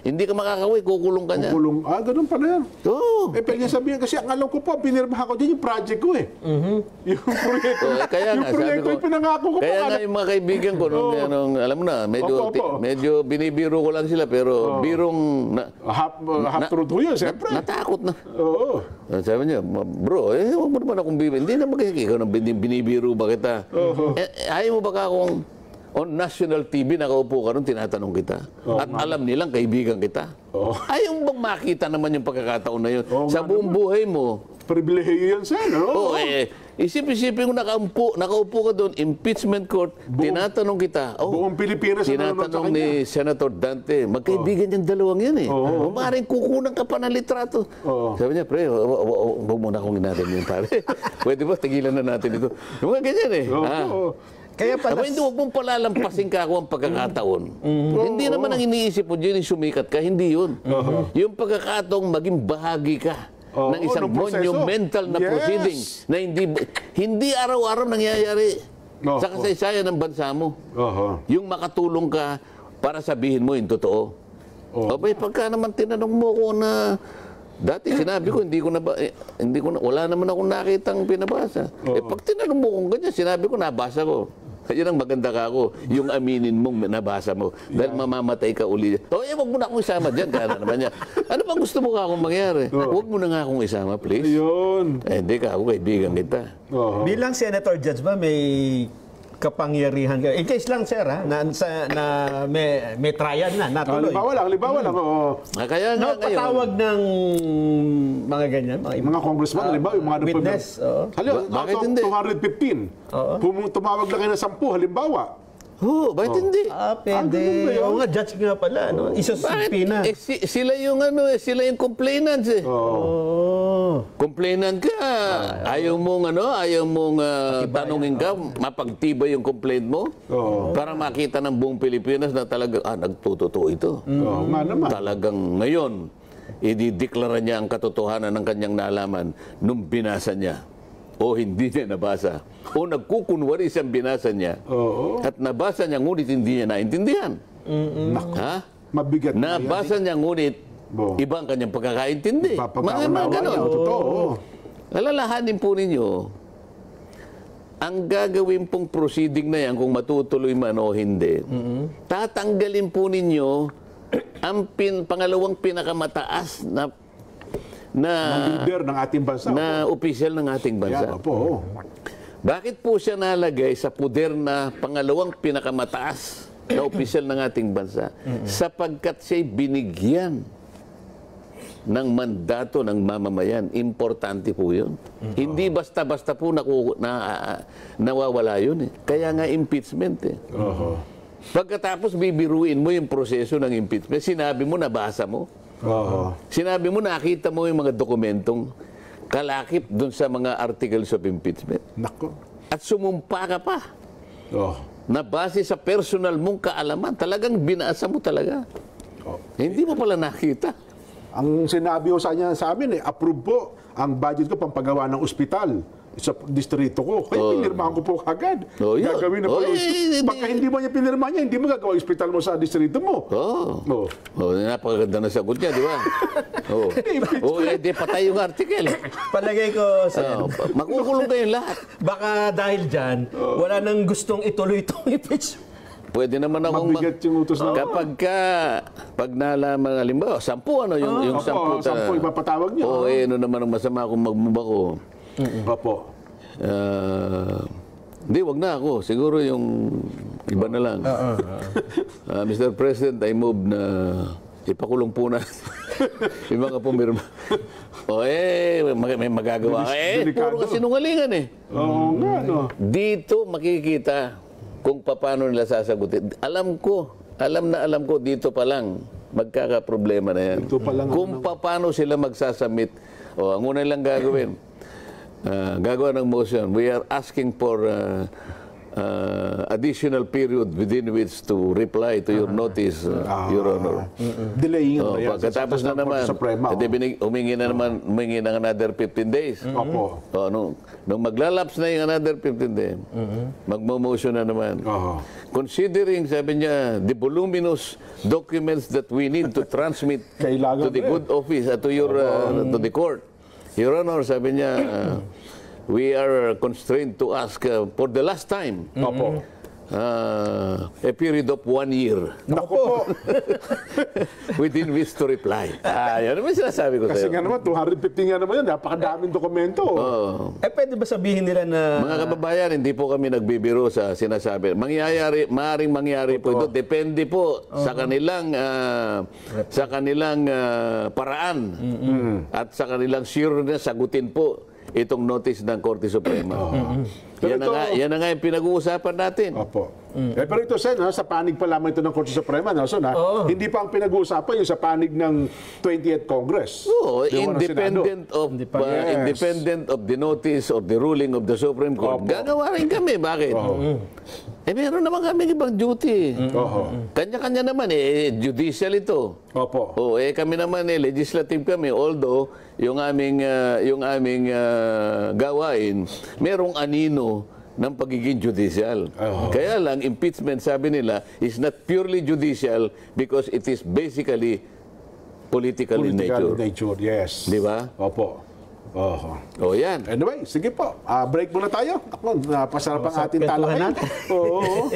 hindi ka makakaway, kukulong ka niya. Ganun pala yan. Pwede sabihin kasi ang alam ko po, pinirmahan ko dyan yung project ko Yung proyekto. Kaya nga, sabi ko, yung pinangako ko kaya nga yung mga kaibigan ko, alam mo na, medyo binibiro ko lang sila, pero birong... half truth ko yun, siyempre. Natakot na. Sabi niya, bro, huwag mo naman akong bibiro. Hindi naman kasi ikaw binibiro ba kita? Ayaw mo ba kung on national TV nakaupo ka ron, tinatanong kita. At alam nilang kaibigan kita. Ayaw bang makita naman yung pagkakataon na yun? Sa buong buhay mo. Pribilehiyo yan sa'yo, Isip-isipin ko nakaupo ka doon, impeachment court, tinatanong kita. Buong Pilipinas tinatanong ni Senator Dante, magkaibigan yung dalawang yan Maaaring kukunan ka pa ng litrato. Sabi niya, pre, huwag muna akong natin yun, pare. Pwede ba, tigilan na natin ito. Yung mga ganyan Kaya pala, Aba, hindi, huwag mong palalampasin ka ako ang pagkakataon. Hindi naman ang iniisip mo dyan, sumikat ka. Hindi yun. Yung pagkakataong maging bahagi ka ng isang ng proseso. monumental na Yes. proceeding na hindi araw-araw nangyayari sa Oho. kasaysayan ng bansa mo. Yung makatulong ka para sabihin mo yung totoo. Abay, pagka naman tinanong mo ko na dati sinabi ko wala naman akong nakitang pinabasa. Pag tinanong mo kung ganyan, sinabi ko nabasa ko. Yan ang maganda ka ako, yung aminin mong nabasa mo. Dahil mamamatay ka uli. Wag mo na akong isama dyan. Kaya naman niya. Ano bang gusto mo ka akong mangyari? Huwag mo na nga akong isama, please. Ayun. Hindi ka ako, kaibigan kita. bilang Senator Judge ba, may kapangyarihan ka? In case lang, sir, na may trial na, natuloy. Halimbawa lang. Kaya nga ngayon, Patawag ng mga ganyan, Mga congressman, halimbawa, yung mga witness. Halimbawa, Bakit out of hindi? 215. Tumawag lang kayo ng 10, halimbawa. bakit hindi? Pwede. ganun ba yun? Oo nga, judge nga pala. No? Isusupi na. Sila yung complainants eh. Complainant ka. Ayaw mong tanungin ka, mapagtibay yung complaint mo para makita ng buong Pilipinas na talaga nagtutotoo ito. Nga naman. Talagang ngayon idideklara niya ang katotohanan ng kanyang nalaman nung binasa niya o hindi niya nabasa o nagkukunwari siyang binasa niya at nabasa niya ngunit hindi niya naintindihan. Ha? Mabigat na yan. Nabasa niya ngunit ibang kanyang pagkakaintindi. Mga ganon. Totoo. Alalahanin po ninyo, ang gagawin pong proceeding na yan, kung matutuloy man o hindi, tatanggalin po ninyo ang pangalawang pinakamataas na Leader ng ating bansa. na opisyal ng ating bansa. Yan, opo. Bakit po siya nalagay sa puder na pangalawang pinakamataas na opisyal ng ating bansa? Sapagkat siya'y binigyan ng mandato ng mamamayan. Importante po yun. Hindi basta-basta po nawawala yun. Kaya nga impeachment eh. Pagkatapos bibiruin mo yung proseso ng impeachment, sinabi mo, nabasa mo. Sinabi mo, nakita mo yung mga dokumentong kalakip dun sa mga articles of impeachment. Nako. At sumumpa ka pa na base sa personal mong kaalaman. Talagang binasa mo talaga. Hindi mo pala nakita. Ang sinabi ko sa amin, approve po ang budget ko pampagawa ng ospital sa distrito ko. Kaya pinirmahan ko po kagad. Gagawin na po yung Baka hindi mo niya pinirma niya, hindi mo gagawa yung ospital mo sa distrito mo. Napakaganda na sagot niya, di ba? Hindi patay yung article. Palagay ko, sir. Makukulong kayong lahat. Baka dahil dyan, wala nang gustong ituloy itong impeachment. Pwede naman akong Mabigat yung utos na. pag nalaman, halimbawa, 10 yung 10. 10 ipapatawag niyo. Ano naman ang masama kung magmumba ko. Opo. Hindi, wag na ako. Siguro yung iba na lang. Mr. President, I move na ipakulong po na yung mga pumirma. May magagawa ka. Puro ka sinungalingan eh. Oo nga, no. Dito makikita kung paano nila sasagutin. Alam ko dito pa lang magkakaproblema na yan. Dito pa lang, Kung paano sila magsasamit. Ang una lang gagawin, gagawa ng motion. We are asking for additional period within which to reply to your notice, Your Honor. Delaying ba yan? Pagkatapos na naman, humingi ng another 15 days. Opo. Nung maglalaps na yung another 15 days, magmo-motion na naman. Considering, sabi niya, the voluminous documents that we need to transmit to the good office, to to the court. Your Honor, sabi niya, we are constrained to ask for the last time a period of 1 year. Naku po. Within which to reply. Yan naman sinasabi ko Kasi sa'yo. nga naman, 250 nga naman yan. Napakadaming dokumento. Pwede ba sabihin nila na... Mga kababayan, hindi po kami nagbibiro sa sinasabi. Maaaring mangyari po ito. Depende po sa kanilang paraan at sa kanilang sure na sagutin po itong notice ng Korte Suprema. Yan na nga yung pinag-uusapan natin. Opo. Pero ito, Sen, sa panig pa lamang ito ng Korte Suprema, Nelson, hindi pa ang pinag-uusapan yung sa panig ng 20th Congress. Oo, Di ba, ng Senado? independent of the notice of the ruling of the Supreme Court. Opo. Gagawa rin kami. Bakit? Meron naman kami ibang duty. Kanya-kanya naman, judicial ito. Opo. Kami naman, legislative kami. Although, yung aming gawain, merong anino ng pagiging judicial. Kaya lang, impeachment, sabi nila, is not purely judicial because it is basically political in nature. Yes. Di ba? Opo. Yan. Anyway, sige po. Break muna tayo. Ako, napasarap ang ating Kwentuhan talakay. natin. Oo.